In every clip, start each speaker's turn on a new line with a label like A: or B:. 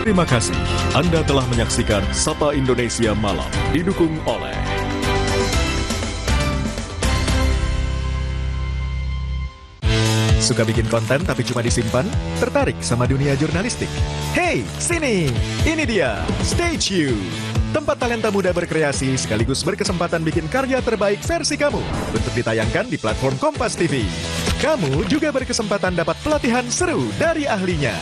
A: Terima kasih. Anda telah menyaksikan Sapa Indonesia Malam, didukung oleh Suka bikin konten tapi cuma disimpan? Tertarik sama dunia jurnalistik? Hey, sini! Ini dia, Stay Tuned. Tempat talenta muda berkreasi sekaligus berkesempatan bikin karya terbaik versi kamu untuk ditayangkan di platform Kompas TV. Kamu juga berkesempatan dapat pelatihan seru dari ahlinya.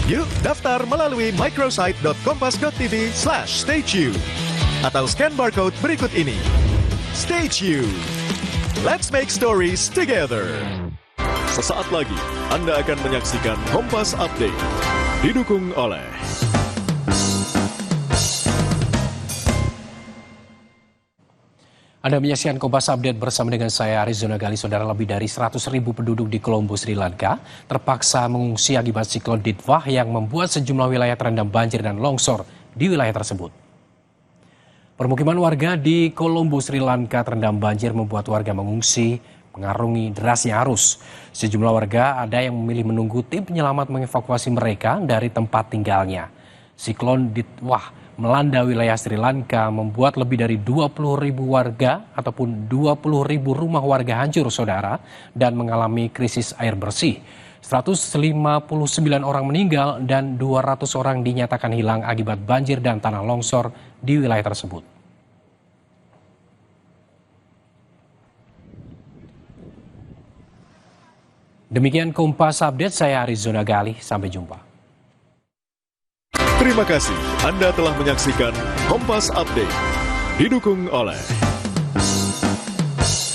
A: Yuk daftar melalui microsite.kompas.tv/staytuned atau scan barcode berikut ini. Stay tuned. Let's make stories together. Sesaat lagi Anda akan menyaksikan Kompas Update, didukung oleh
B: Anda menyaksikan Kompas Update bersama dengan saya Arizona Gali. Saudara, lebih dari 100.000 penduduk di Colombo, Sri Lanka terpaksa mengungsi akibat siklon Ditwah yang membuat sejumlah wilayah terendam banjir dan longsor di wilayah tersebut. Permukiman warga di Colombo, Sri Lanka terendam banjir membuat warga mengungsi mengarungi derasnya arus. Sejumlah warga ada yang memilih menunggu tim penyelamat mengevakuasi mereka dari tempat tinggalnya. Siklon Ditwah melanda wilayah Sri Lanka membuat lebih dari 20.000 warga ataupun 20.000 rumah warga hancur, saudara, dan mengalami krisis air bersih. 159 orang meninggal dan 200 orang dinyatakan hilang akibat banjir dan tanah longsor di wilayah tersebut. Demikian Kompas Update, saya Arizona Gali. Sampai jumpa.
A: Terima kasih Anda telah menyaksikan Kompas Update, didukung oleh